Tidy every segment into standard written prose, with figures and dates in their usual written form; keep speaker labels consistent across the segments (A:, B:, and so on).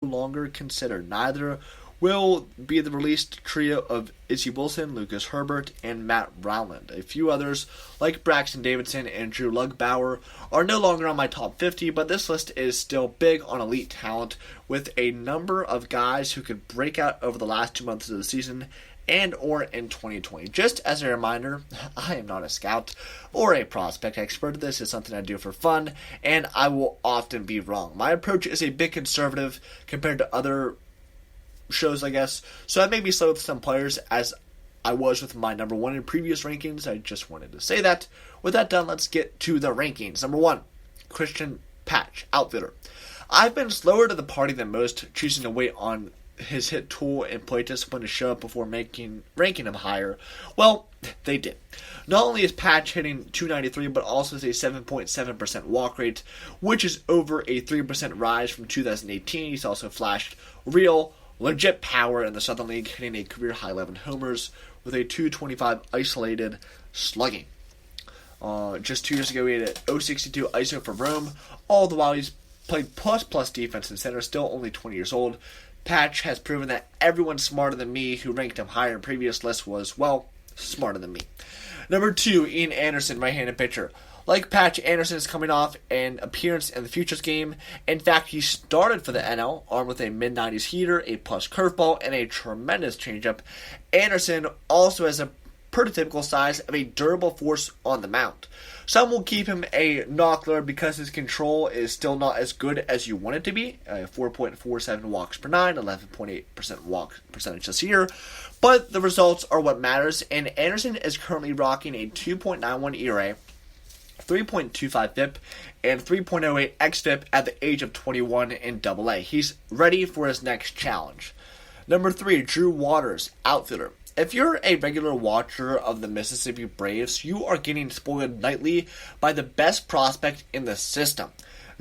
A: longer considered. Neither will be the released trio of Izzy Wilson, Lucas Herbert, and Matt Rowland. A few others, like Braxton Davidson and Drew Lugbauer, are no longer on my top 50, but this list is still big on elite talent, with a number of guys who could break out over the last 2 months of the season and or in 2020. Just as a reminder, I am not a scout or a prospect expert. This is something I do for fun, and I will often be wrong. My approach is a bit conservative compared to other shows, I guess, so I may be slow with some players as I was with my number one in previous rankings. I just wanted to say that. With that done, let's get to the rankings. Number one, Christian Patch, outfielder. I've been slower to the party than most, choosing to wait on his hit tool and play discipline to show up before ranking him higher. Well, they did. Not only is Patch hitting .293, but also has a 7.7% walk rate, which is over a 3% rise from 2018. He's also flashed real, legit power in the Southern League, hitting a career-high 11 homers with a .225 isolated slugging. Just 2 years ago, he had a .062 ISO for Rome, all the while he's played plus defense in center, still only 20 years old. Patch has proven that everyone smarter than me who ranked him higher in previous lists was, well, smarter than me. Number 2, Ian Anderson, right-handed pitcher. Like Patch, Anderson is coming off an appearance in the Futures game. In fact, he started for the NL, armed with a mid-90s heater, a plus curveball, and a tremendous changeup. Anderson also has a prototypical size of a durable force on the mound. Some will keep him a knockler because his control is still not as good as you want it to be. 4.47 walks per 9, 11.8% walk percentage this year. But the results are what matters, and Anderson is currently rocking a 2.91 ERA, 3.25 FIP, and 3.08 xFIP at the age of 21 in AA. He's ready for his next challenge. Number 3, Drew Waters, outfielder. If you're a regular watcher of the Mississippi Braves, you are getting spoiled nightly by the best prospect in the system.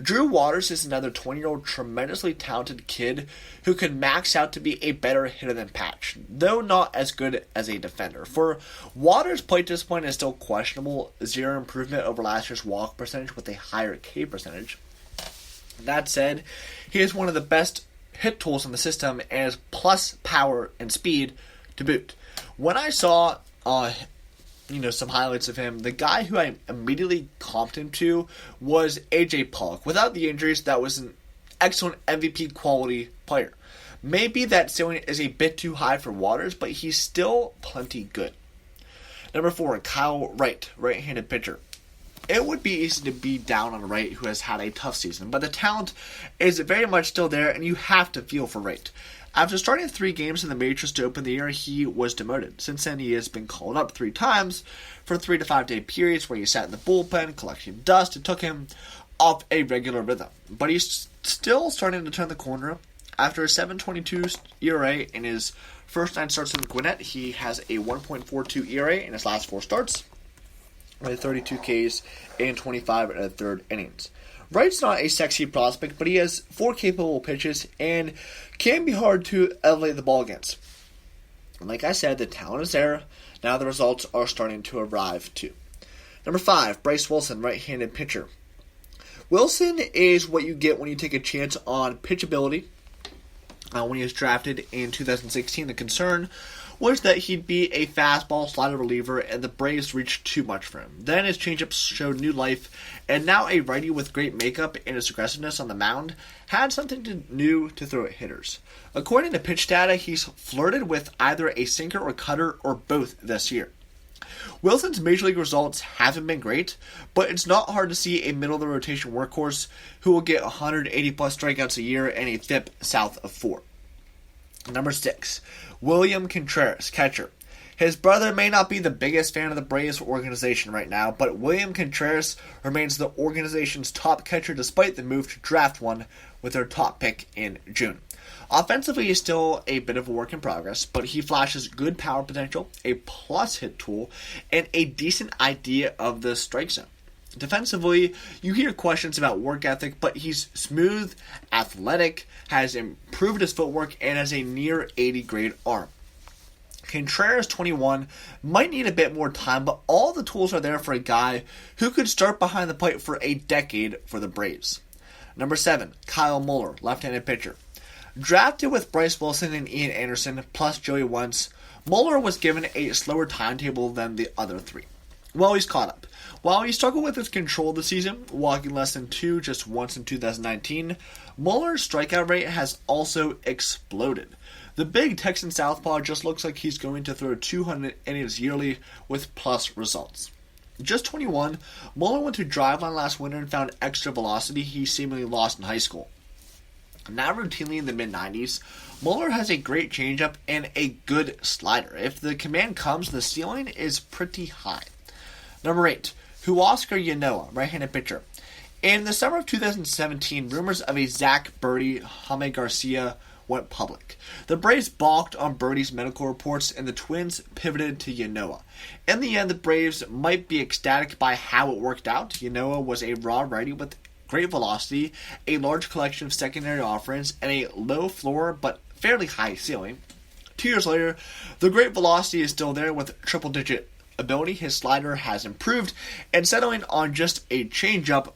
A: Drew Waters is another 20-year-old tremendously talented kid who can max out to be a better hitter than Patch, though not as good as a defender. For Waters' plate discipline is still questionable, 0 improvement over last year's walk percentage with a higher K percentage. That said, he is one of the best hit tools in the system and has plus power and speed to boot. When I saw some highlights of him, the guy who I immediately comped him to was A.J. Pollock. Without the injuries, that was an excellent MVP quality player. Maybe that ceiling is a bit too high for Waters, but he's still plenty good. Number 4, Kyle Wright, right-handed pitcher. It would be easy to be down on Wright, who has had a tough season, but the talent is very much still there, and you have to feel for Wright. After starting 3 games in the majors to open the year, he was demoted. Since then, he has been called up 3 times for 3 to 5 day periods where he sat in the bullpen collecting dust. It took him off a regular rhythm. But he's still starting to turn the corner. After a 7.22 ERA in his first 9 starts in Gwinnett, he has a 1.42 ERA in his last 4 starts, with 32 Ks and 25 and a third innings. Wright's not a sexy prospect, but he has 4 capable pitches and can be hard to elevate the ball against. And like I said, the talent is there. Now the results are starting to arrive too. Number 5, Bryce Wilson, right-handed pitcher. Wilson is what you get when you take a chance on pitchability. When he was drafted in 2016, the concern was that he'd be a fastball slider reliever, and the Braves reached too much for him. Then his changeup showed new life, and now a righty with great makeup and his aggressiveness on the mound had something new to throw at hitters. According to pitch data, he's flirted with either a sinker or cutter or both this year. Wilson's major league results haven't been great, but it's not hard to see a middle-of-the-rotation workhorse who will get 180-plus strikeouts a year and a FIP south of 4. Number 6, William Contreras, catcher. His brother may not be the biggest fan of the Braves organization right now, but William Contreras remains the organization's top catcher despite the move to draft one with their top pick in June. Offensively, he's still a bit of a work in progress, but he flashes good power potential, a plus hit tool, and a decent idea of the strike zone. Defensively, you hear questions about work ethic, but he's smooth, athletic, has improved his footwork, and has a near 80 grade arm. Contreras, 21, might need a bit more time, but all the tools are there for a guy who could start behind the plate for a decade for the Braves. Number 7, Kyle Muller, left-handed pitcher. Drafted with Bryce Wilson and Ian Anderson, plus Joey Wentz, Mueller was given a slower timetable than the other three. Well, he's caught up. While he struggled with his control this season, walking less than 2 just once in 2019, Mueller's strikeout rate has also exploded. The big Texan southpaw just looks like he's going to throw 200 innings yearly with plus results. Just 21, Mueller went to driveline last winter and found extra velocity he seemingly lost in high school. Now routinely in the mid-90s, Mueller has a great changeup and a good slider. If the command comes, the ceiling is pretty high. Number 8, Huascar Ynoa, right-handed pitcher. In the summer of 2017, rumors of a Zach Birdie, Jaime Garcia went public. The Braves balked on Birdie's medical reports, and the Twins pivoted to Ynoa. In the end, the Braves might be ecstatic by how it worked out. Ynoa was a raw righty with great velocity, a large collection of secondary offerings, and a low floor but fairly high ceiling. 2 years later, the great velocity is still there with triple-digit ability. His slider has improved, and settling on just a changeup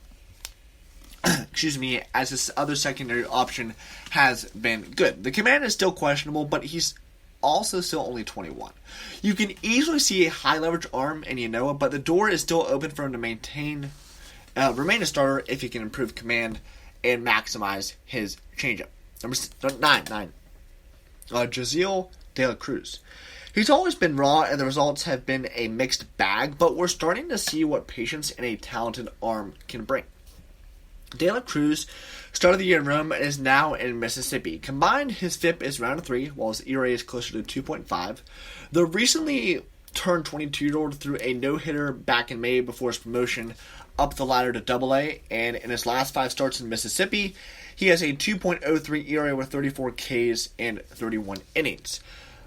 A: as his other secondary option has been good. The command is still questionable, but he's also still only 21. You can easily see a high leverage arm in Ynoa, but the door is still open for him to remain a starter if he can improve command and maximize his changeup. Number 9, Jaziel De La Cruz. He's always been raw, and the results have been a mixed bag, but we're starting to see what patience and a talented arm can bring. De La Cruz started the year in Rome and is now in Mississippi. Combined, his FIP is around 3, while his ERA is closer to 2.5. The recently turned 22-year-old threw a no-hitter back in May before his promotion up the ladder to Double-A, and in his last 5 starts in Mississippi, he has a 2.03 ERA with 34 Ks and 31 innings.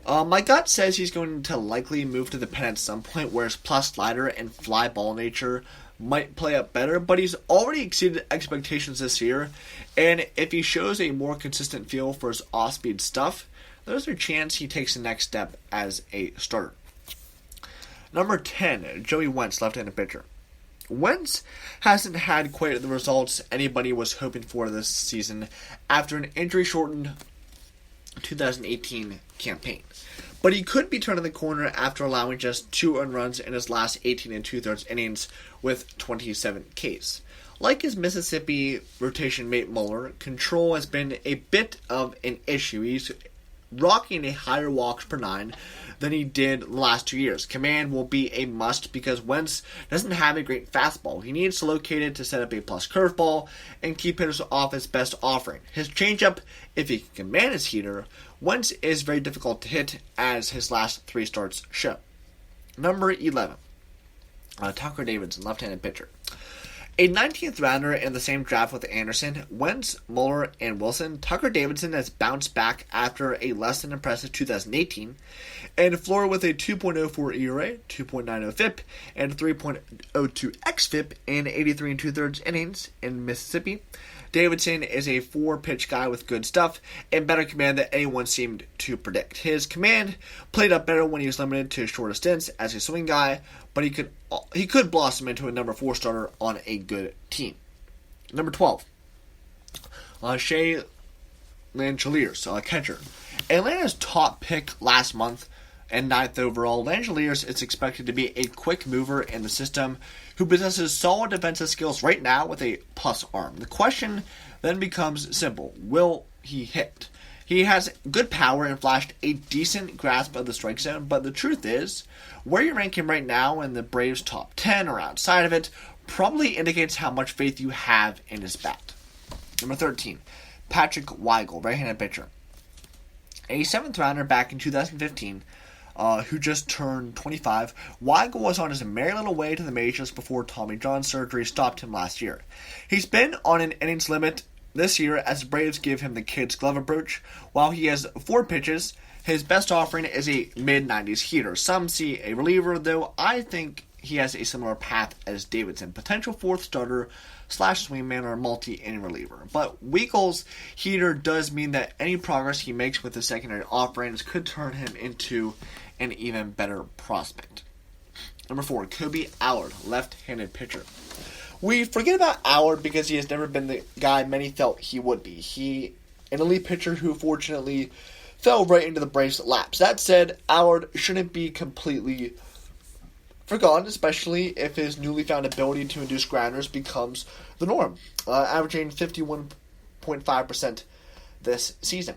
A: My gut says he's going to likely move to the pen at some point, where his plus slider and fly ball nature might play up better, but he's already exceeded expectations this year, and if he shows a more consistent feel for his off-speed stuff, there's a chance he takes the next step as a starter. Number 10, Joey Wentz, left-handed pitcher. Wentz hasn't had quite the results anybody was hoping for this season after an injury-shortened 2018 campaign. But he could be turning the corner after allowing just 2 earned runs in his last 18 2/3 innings with 27 Ks. Like his Mississippi rotation mate Mueller, control has been a bit of an issue. He's rocking a higher walks per 9 than he did the last 2 years. Command will be a must because Wentz doesn't have a great fastball. He needs to locate it to set up a plus curveball and keep hitters off his best offering. His changeup, if he can command his heater, Wentz is very difficult to hit, as his last 3 starts show. Number 11, Tucker Davidson, left-handed pitcher. A 19th rounder in the same draft with Anderson, Wentz, Mueller, and Wilson, Tucker Davidson has bounced back after a less than impressive 2018 and floored with a 2.04 ERA, 2.90 FIP, and 3.02 xFIP in 83 2/3 innings in Mississippi. Davidson is a 4-pitch guy with good stuff and better command than anyone seemed to predict. His command played up better when he was limited to shorter stints as a swing guy, but he could blossom into a number 4 starter on a good team. Number 12, Shea Langeliers, catcher. Atlanta's top pick last month and 9th overall, Langeliers is expected to be a quick mover in the system who possesses solid defensive skills right now with a plus arm. The question then becomes simple. Will he hit? He has good power and flashed a decent grasp of the strike zone, but the truth is, where you rank him right now in the Braves' top 10 or outside of it probably indicates how much faith you have in his bat. Number 13, Patrick Weigel, right-handed pitcher. A 7th rounder back in 2015, who just turned 25, Weigel was on his merry little way to the majors before Tommy John surgery stopped him last year. He's been on an innings limit this year as the Braves give him the kid's glove approach. While he has 4 pitches, his best offering is a mid-90s heater. Some see a reliever, though I think he has a similar path as Davidson. Potential 4th starter / swingman or multi-inning reliever. But Weigel's heater does mean that any progress he makes with his secondary offerings could turn him into an even better prospect. Number 4, Kobe Allard, left-handed pitcher. We forget about Allard because he has never been the guy many felt he would be. He an elite pitcher who fortunately fell right into the Braves' laps. That said, Allard shouldn't be completely forgotten, especially if his newly found ability to induce grounders becomes the norm, averaging 51.5% this season.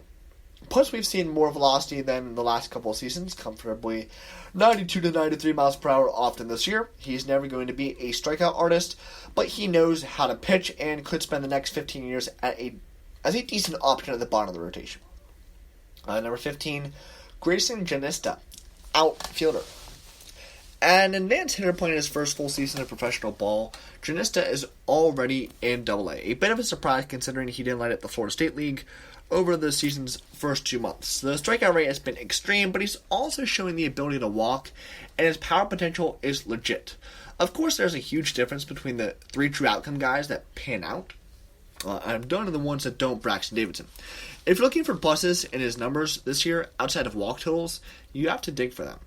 A: Plus, we've seen more velocity than the last couple of seasons, comfortably 92 to 93 miles per hour often this year. He's never going to be a strikeout artist, but he knows how to pitch and could spend the next 15 years as a decent option at the bottom of the rotation. Number 15, Grayson Janista, outfielder. An advanced hitter playing his first full season of professional ball, Janista is already in Double-A. A bit of a surprise considering he didn't light up the Florida State League over the season's first 2 months. The strikeout rate has been extreme, but he's also showing the ability to walk, and his power potential is legit. Of course, there's a huge difference between the 3 true outcome guys that pan out, and none of the ones that don't, Braxton Davidson. If you're looking for pluses in his numbers this year, outside of walk totals, you have to dig for them.